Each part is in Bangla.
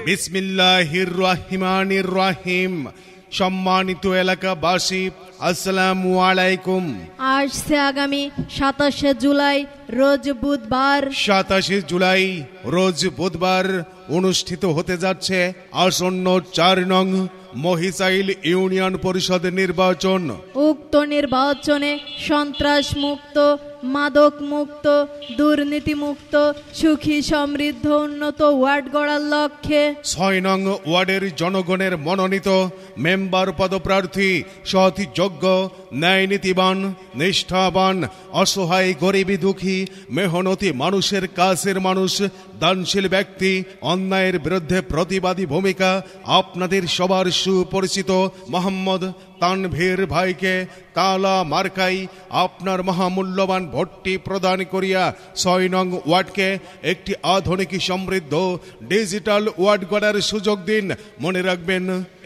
বিসমিল্লাহির রহমানির রহিম। সম্মানিত এলাকাবাসী, আসসালামু আলাইকুম। আজ সে আগামী 27শে জুলাই রোজ বুধবার 27শে জুলাই রোজ বুধবার অনুষ্ঠিত হতে যাচ্ছে আসন্ন 4 নং মহিষাইল ইউনিয়ন পরিষদ নির্বাচন। উক্ত নির্বাচনে সন্ত্রাস মুক্ত, মাদক মুক্ত, দুর্নীতি মুক্ত, সুখী সমৃদ্ধ উন্নত ওয়ার্ড গড়ার লক্ষ্যে 6 নং ওয়ার্ডের জনগণের মনোনীত মেম্বার পদপ্রার্থী সৎ, যোগ্য, ন্যায় নীতিবান, নিষ্ঠাবান, অসহায়, গরিবী, দুঃখী, মেহনতি মানুষের কাছের মানুষ, দানশীল ব্যক্তি, অন্যায়ের বিরুদ্ধে প্রতিবাদী ভূমিকা আপনাদের সবার সুপরিচিত মোহাম্মদ তানভীর ভাইকে তালা মার্কাই আপনার মহামূল্যবান ভোটটি প্রদান করিয়া 6 নং ওয়ার্ডকে একটি আধুনিক সমৃদ্ধ ডিজিটাল ওয়ার্ড গড়ার সুযোগ দিন। মনে রাখবেন,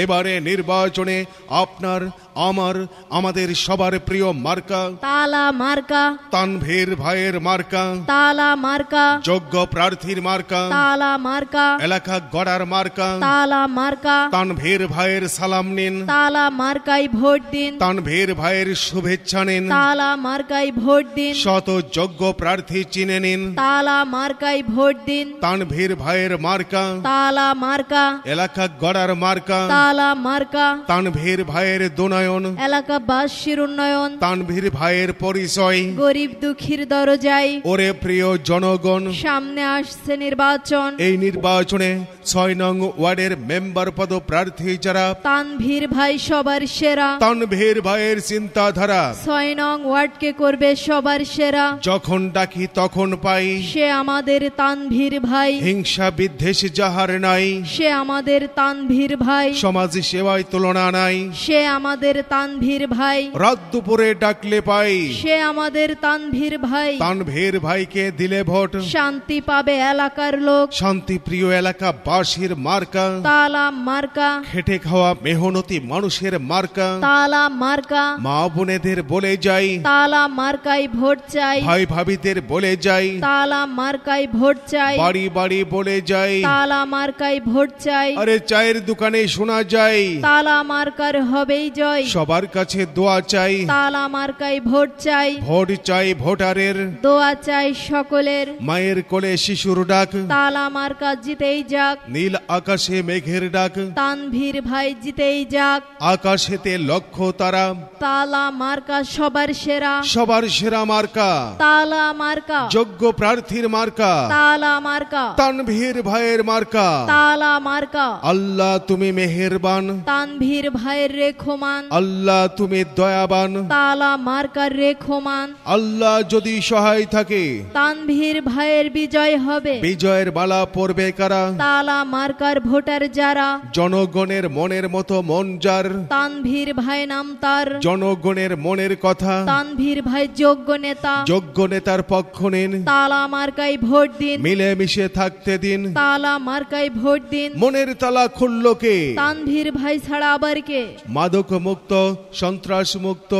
এবারে নির্বাচনে আপনার, আমার, আমাদের সবার প্রিয় মার্কা তালা মার্কা, তানভীর ভাইয়ের মার্কা তালা মার্কা, যোগ্য প্রার্থীর মার্কা তালা মার্কা, এলাকা গড়ার মার্কা তালা মার্কা। তানভীর ভাইয়ের সালাম নিন, তালা মার্কাই ভোট দিন, তানভীর ভাইয়ের শুভেচ্ছা নিন, তালা মার্কাই ভোট দিন, শত যোগ্য প্রার্থী চিনে নিন, তালা মার্কাই ভোট দিন, তানভীর ভাইয়ের মার্কা তালা মার্কা, এলাকা গড়ার মার্কা তালা মার্কা, তানভীর ভাইয়ের দুনয়ন, এলাকাবাসীর উন্নয়ন, তানভীর ভাইয়ের পরিচয়। গরিব দুঃখীর দরজায় ওরে প্রিয় জনগণ, সামনে আসছে নির্বাচন। এই নির্বাচনে 6 নং ওয়ার্ডের মেম্বার পদ প্রার্থী যারা, তানভীর ভাই সবার সেরা, তানভীর ভাইয়ের চিন্তাধারা 6 নং ওয়ার্ডকে করবে সবার সেরা। যখন ডাকি তখন পাই, সে আমাদের তানভীর ভাই, হিংসা বিদ্বেষ যাহার নাই, সে আমাদের তানভীর ভাই, সমাজ সেবায় তুলনা নাই, সে আমাদের তানভীর ভাই, রাত দুপুরে ডাকলে পাই, সে আমাদের তানভীর ভাই। তানভীর ভাইকে দিলে ভোট, শান্তি পাবে এলাকার লোক, শান্তি প্রিয় এলাকাবাসীর মার্কা তালা মার্কা, খেটে খাওয়া মেহনতি মানুষের মার্কা। তালা মার্কা, মা বোনেদের বলে যাই, তালা মার্কাই ভোট চাই, ভাই ভাবিদের বলে যাই, তালা মার্কাই ভোট চাই, বাড়ি বাড়ি বলে যাই, তালা মার্কাই ভোট চাই। আরে চায়ের দোকানে শোনা যায়, তালা মার্কার হবেই জয়, সবার কাছে দোয়া চাই, তালা মার্কাই ভোট চাই, ভোট চাই ভোটারের, দোয়া চাই সকলের, মায়ের কোলে শিশুর ডাক, তালা মার্কা জিতেই যাক, নীল আকাশে মেঘের ডাক, তানভীর ভাই জিতেই যাক, আকাশেতে লক্ষ্য তারা, তালা মার্কা সবার সেরা, সবার সেরা মার্কা, তালা মার্কা, যোগ্য প্রার্থীর মার্কা, তালা মার্কা, তানভীর ভাইয়ের মার্কা। তালা মার্কা। আল্লাহ তুমি মেহেরবান, তানভীর ভাইয়ের রেখমান, আল্লাহ তুমি দয়াবান, তালা মার্কার রেখমান। আল্লাহ যদি সহায় থাকে, তানভীর ভাইয়ের বিজয় হবে, বিজয়ের বালা পড়বে কারা, তালা মার্কার ভোটার যারা, জনগণের মনের মতো মন যার, তানভীর ভাই নাম তার, জনগণের মনের কথা, তানভীর ভাই যোগ্য নেতা, যোগ্য নেতার পক্ষ নিন, তালা মার্কাই ভোট দিন, মিলেমিশে থাকতে দিন, তালা মার্কাই ভোট দিন। মনের তালা খুলল কে, তানভীর ভাই ছাড়া আবার কে? মাদক মুক্ত, সন্ত্রাস মুক্ত,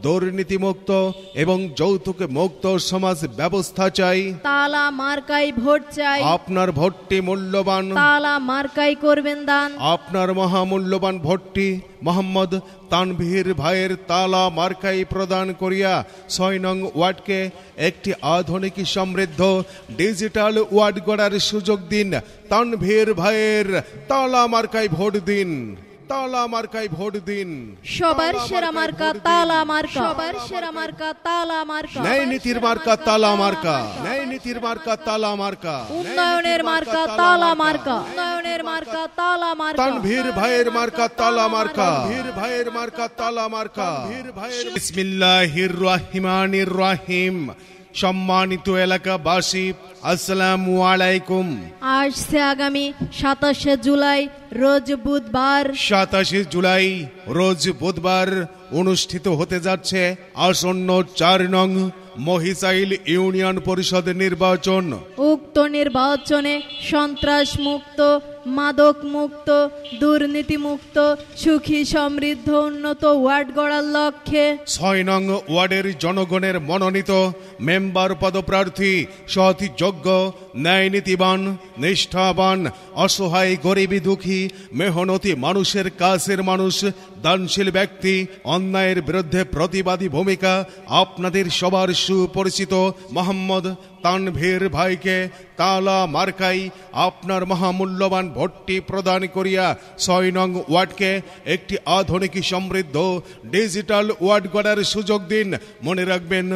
দুর্নীতি মুক্ত এবং যৌতুক মুক্ত সমাজ ব্যবস্থা চাই। তালা মার্কাই ভোট চাই, আপনার ভোটটি মূল্যবান, তালা মার্কাই করবেন দান। আপনার মহামূল্যবান ভোটটি মোহাম্মদ তানভীর ভাইয়ের তালা মার্কাই প্রদান করিয়া 6 নং ওয়ার্ডকে একটি আধুনিক সমৃদ্ধ ডিজিটাল ওয়ার্ড গড়ার সুযোগ দিন। তানভীর ভাইয়ের তালা মার্কাই ভোট দিন, তালা মার্কাই ভোট দিন। সবার সেরা মার্কা তালা মার্কা, সবার সেরা মার্কা তালা মার্কা, ন্যায় নীতির মার্কা তালা মার্কা, ন্যায় নীতির মার্কা তালা মার্কা, উন্নয়নের মার্কা তালা মার্কা, উন্নয়নের মার্কা তালা মার্কা। তানভীর ভাইয়ের মার্কা তালা মার্কা, তানভীর ভাইয়ের মার্কা তালা মার্কা, তানভীর ভাইয়ের। বিসমিল্লাহির রহমানির রহিম। সম্মানিত এলাকাবাসী, আসসালামু আলাইকুম। আজ সে আগামী 27শে জুলাই রোজ বুধবার 27শে জুলাই রোজ বুধবার অনুষ্ঠিত হতে যাচ্ছে আসন্ন 4 নং মহিষাইল ইউনিয়ন পরিষদ নির্বাচন। উক্ত নির্বাচনে সন্ত্রাস মুক্ত, মাদক মুক্ত, দুর্নীতি মুক্ত, সুখী সমৃদ্ধ উন্নত ওয়ার্ড গড়ার লক্ষ্যে 6 নং ওয়ার্ডের জনগণের মনোনীত মেম্বার পদপ্রার্থী সৎ, যোগ্য, ন্যায় নীতিবান, নিষ্ঠাবান, অসহায় গরিবী দুঃখী মেহনতি মানুষের কাছের মানুষ, দানশীল ব্যক্তি, অন্যায়ের বিরুদ্ধে প্রতিবাদী ভূমিকা আপনাদের সবার সুপরিচিত মোহাম্মদ তানভীর ভাইকে তালা মার্কাই আপনার মহামূল্যবান ভোটটি প্রদান করিয়া ৬ নং ওয়ার্ডকে একটি আধুনিক সমৃদ্ধ ডিজিটাল ওয়ার্ড গড়ার সুযোগ দিন। মনে রাখবেন,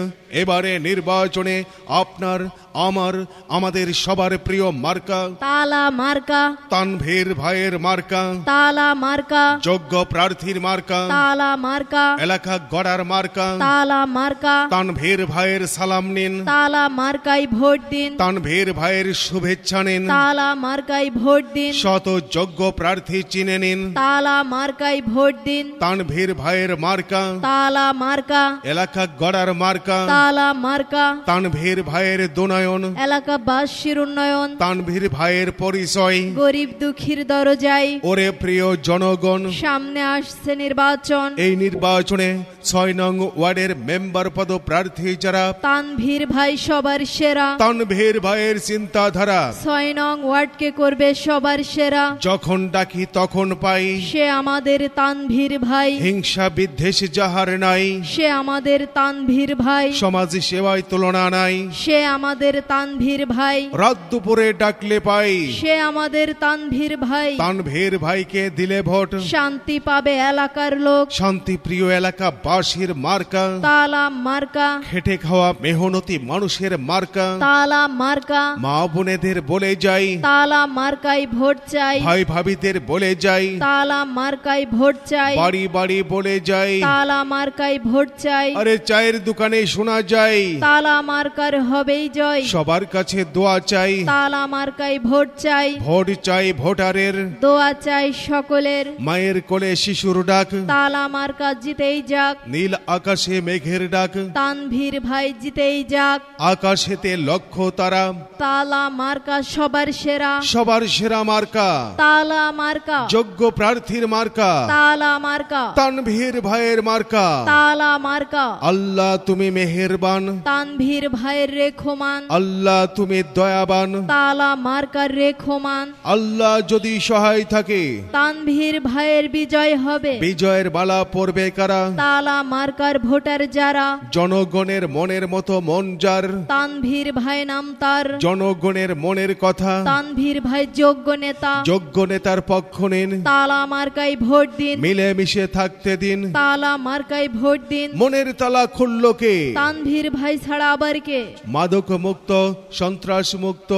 এবারে নির্বাচনে আপনার, আমার, আমাদের সবার প্রিয় মার্কা তালা মার্কা, তানভীর ভাইয়ের মার্কা তালা মার্কা, যোগ্য প্রার্থীর মার্কা তালা মার্কা, এলাকা গড়ার মার্কা তালা মার্কা। তানভীর ভাইয়ের সালাম নিন, তালা মার্কাই ভোট দিন, তানভীর ভাইয়ের শুভেচ্ছা নিন, তালা মার্কাই ভোট দিন, শত যোগ্য প্রার্থী চিনে নিন, তালা মার্কাই ভোট দিন, তানভীর ভাইয়ের মার্কা তালা মার্কা, এলাকা গড়ার মার্কা তালা মার্কা, তানভীর ভাইয়ের দুনয়ন, এলাকাবাসীর উন্নয়ন, তানভীর ভাইয়ের পরিচয়। গরিব দুঃখীর দরজায়। ওরে প্রিয় জনগণ, সামনে আসছে নির্বাচন। এই নির্বাচনে ৬ নং ওয়ার্ডের মেম্বার পদ প্রার্থী যারা, তানভীর ভাই সবার সেরা। তানভীর ভাইয়ের চিন্তাধারা ৬ নং ওয়ার্ডকে করবে সবার সেরা। যখন ডাকি তখন পাই, সে আমাদের তানভীর ভাই, হিংসা বিদ্বেষ যাহার নাই, সে আমাদের তানভীর ভাই, সমাজ সেবায় তুলনা নাই, সে আমাদের তানভীর ভাই, রাত দুপুরে ডাকলে পাই, সে আমাদের তানভীর ভাই। তানভীর ভাইকে দিলে ভোট, শান্তি পাবে এলাকার লোক। শান্তি প্রিয় এলাকাবাসীর মার্কা তালা মার্কা, খেটে খাওয়া মেহনতি মানুষের মার্কা। তালা মার্কা, মা বোনেদের বলে যাই, তালা মার্কাই ভোট চাই, ভাই ভাবিদের বলে যাই, তালা মার্কাই ভোট চাই, বাড়ি বাড়ি বলে যাই, তালা মার্কাই ভোট চাই। আরে চায়ের দোকানে শোনা যায়, তালা মার্কার হবেই জয়। সবার কাছে দোয়া চাই, তালা মার্কাই ভোট চাই, ভোট চাই ভোটারের, দোয়া চাই সকলের। মায়ের কোলে শিশুর ডাক, তালা মার্কা জিতেই যাক, নীল আকাশে মেঘের ডাক, তানভীর ভাই জিতেই যাক। আকাশেতে লক্ষ্য তারা, তালা মার্কা সবার সেরা, সবার সেরা মার্কা, তালা মার্কা, যোগ্য প্রার্থীর মার্কা, তালা মার্কা, তানভীর ভাইয়ের মার্কা। তালা মার্কা। আল্লাহ তুমি মেহেরবান, তানভীর ভাইয়ের রেখমান, আল্লাহ তুমি দয়াবান, তালা মার্কার রেখমান। আল্লাহ যদি সহায় থাকে, তানভীর ভাইয়ের বিজয় হবে। বিজয়ের বালা পড়বে কারা, তালা মার্কার ভোটার যারা, জনগণের মনের মতো মন যার, তানভীর ভাই নাম তার, জনগণের মনের কথা, তানভীর ভাই যোগ্য নেতা। যোগ্য নেতার পক্ষ নিন, তালা মার্কাই ভোট দিন, মিলেমিশে থাকতে দিন। তালা মার্কাই ভোট দিন। মনের তালা খুলল কে, তানভীর ভাই ছাড়া আবার কে? মাদক মুক্ত, সন্ত্রাস মুক্ত,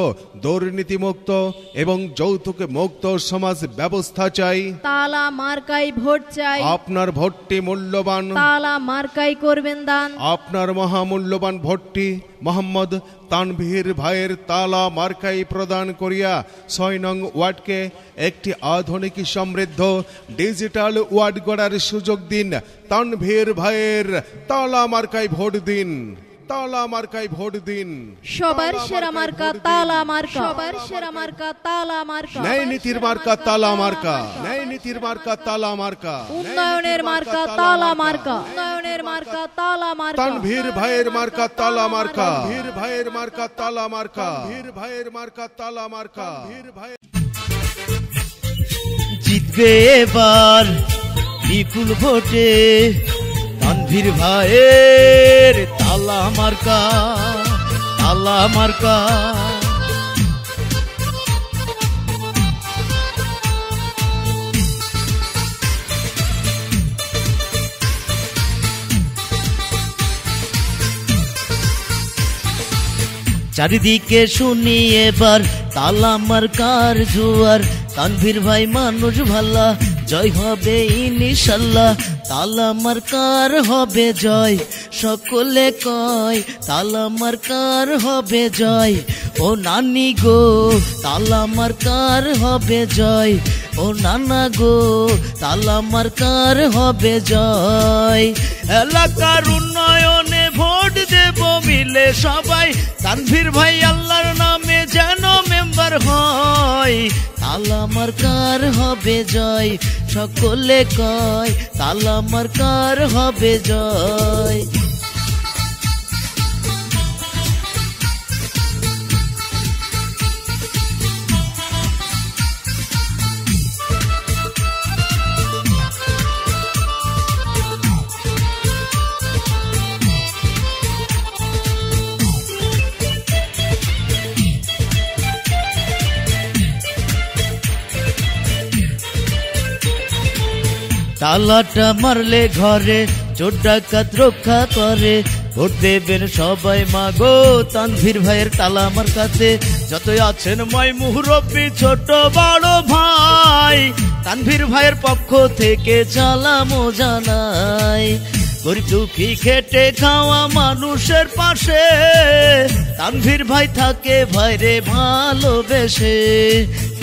দুর্নীতি মুক্ত এবং যৌতুক মুক্ত সমাজ ব্যবস্থা চাই। তালা মার্কাই ভোট চাই, আপনার ভোটটি মূল্যবান, তালা মার্কাই করবেন দান। আপনার মহামূল্যবান ভোটটি মোহাম্মদ তানভীর ভাইয়ের তালা মার্কাই প্রদান করিয়া ৬ নং ওয়ার্ডকে একটি আধুনিক সমৃদ্ধ ডিজিটাল ওয়ার্ড গড়ার সুযোগ দিন। তানভীর ভাইয়ের তালা মার্কাই ভোট দিন, তালা মার্কায় ভোট দিন। সবার সেরা মার্কা তালা মার্কা, সবার সেরা মার্কা তালা মার্কা। ন্যায় নীতির মার্কা তালা মার্কা, ন্যায় নীতির মার্কা তালা মার্কা, উন্নয়নের মার্কা তালা মার্কা, উন্নয়নের মার্কা তালা মার্কা। তানভীর ভাইয়ের মার্কা তালা মার্কা, তানভীর ভাইয়ের মার্কা তালা মার্কা, তানভীর ভাইয়ের মার্কা তালা মার্কা, তানভীর ভাই জিতবে এবার বিপুল ভোটে তানভীর ভাইয়ের তালা মার্কা, তালা মার্কা। চারিদিকে শুনি এবার তালা মার্কার জোয়ার, তানভীর ভাই মানুষ ভালা, জয় হবে ইনশাল্লাহ, তালা মার্কার হবে জয়। সকলে কয় তালা মার্কার হবে জয়, ও নানি গো তালা মার্কার হবে জয়, ও নানা গো তালা মার্কার হবে জয়। এলাকার উন্নয়নে ভোট দেব মিলে সবাই, তানভীর ভাই আল্লাহর নামে যেন মেম্বার হয়, তালা মার্কার হবে জয়। সকলে কয় তালা মার্কার হবে জয়। তালাটা মারলে ঘরে চোর ডাকাত রক্ষা করে। ভোট দেবেন সবাই মাগো তানভীর ভাইয়ের তালা মার্কাতে। যতই আছেন মই মুরব্বি ছোট বড় ভাই, তানভীর ভাইয়ের পক্ষ থেকে সালামও জানাই। গরিব দুঃখী খেটে খাওয়া মানুষের পাশে তানভীর ভাই থাকে ভাইরে ভালোবেসে।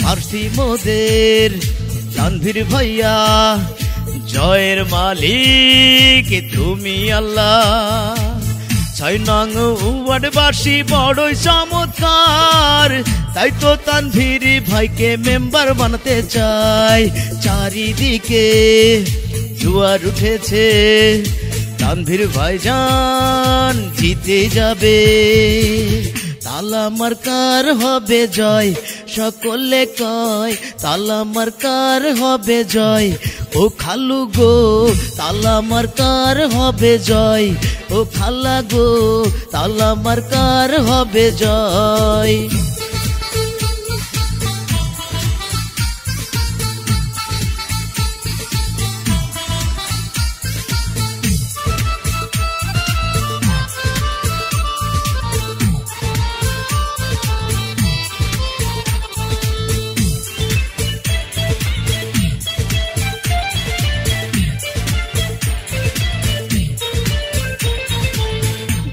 ফার্সি মোদের তানভীর ভাইয়া, জয়ের মালিক তুমি আল্লাহ। 6 নং ওয়ার্ডবাসী বড়ই চমৎকার, তাই তো তানভীর ভাইকে মেম্বার বানাতে চাই। চারিদিকে জোয়ার উঠেছে, তানভীর ভাইজান জিতে যাবে। তালা মার্কার হবে জয়, সকলে কয় তালা মার্কার হবে জয়। ও খালু গো তালা মার্কার হবে জয়, ও খালা গো তালা মার্কার হবে জয়।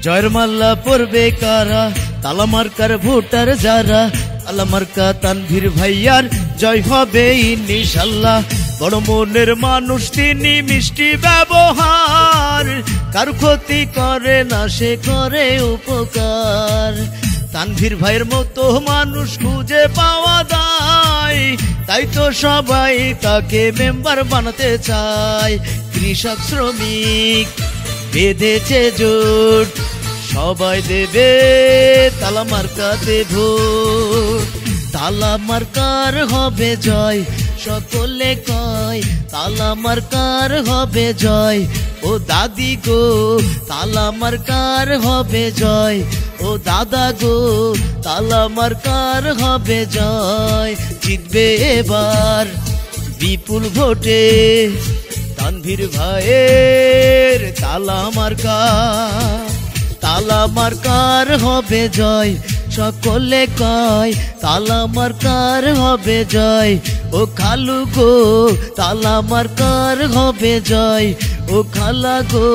জয়ের মাল্লা পড়বে কারা, তালা মার্কার ভোটার যারা। তালা মার্কা তানভীর ভাইয়ার জয় হবে ইনশাল্লাহ। বড় মনের মানুষ তিনি, মিষ্টি ব্যবহার, কার ক্ষতি করে না সে করে উপকার। তানভীর ভাইয়ের মতো মানুষ খুঁজে পাওয়া যায়, তাই তো সবাই তাকে মেম্বার বানাতে চায়। কৃষক শ্রমিক বেঁধেছে জোট, সবাই দেবে তালা মার্কাতে ভোট। তালা মার্কার হবে জয়, সকলে কয় তালা মার্কার হবে জয়। ও দাদি গো তালা মার্কার হবে জয়, ও দাদা গো তালা মার্কার হবে জয়। জিতবে এবার বিপুল ভোটে তানভীর ভাইয়ের তালা মার্কা। তালা মার্কার হবে জয়, সকলে কয় তালা মার্কার হবে জয়। ও খালু গো তালা মার্কার হবে জয়, ও খালা গো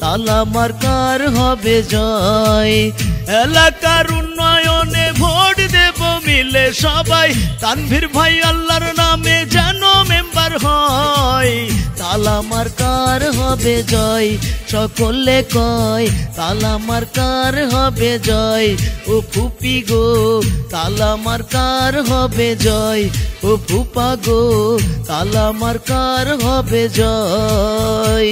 তালা মার্কার হবে জয়। এলাকার উন্নয়নে ভোট দেব মিলে সবাই, তানভীর ভাই আল্লাহর নামে যেন মেম্বার হয়। তালা মার্কার হবে জয়, সকলে কয় তালা মার্কার হবে জয়। ও ফুপি গো তালা মার্কার হবে জয়, ও ফুপা গো তালা মার্কার হবে জয়।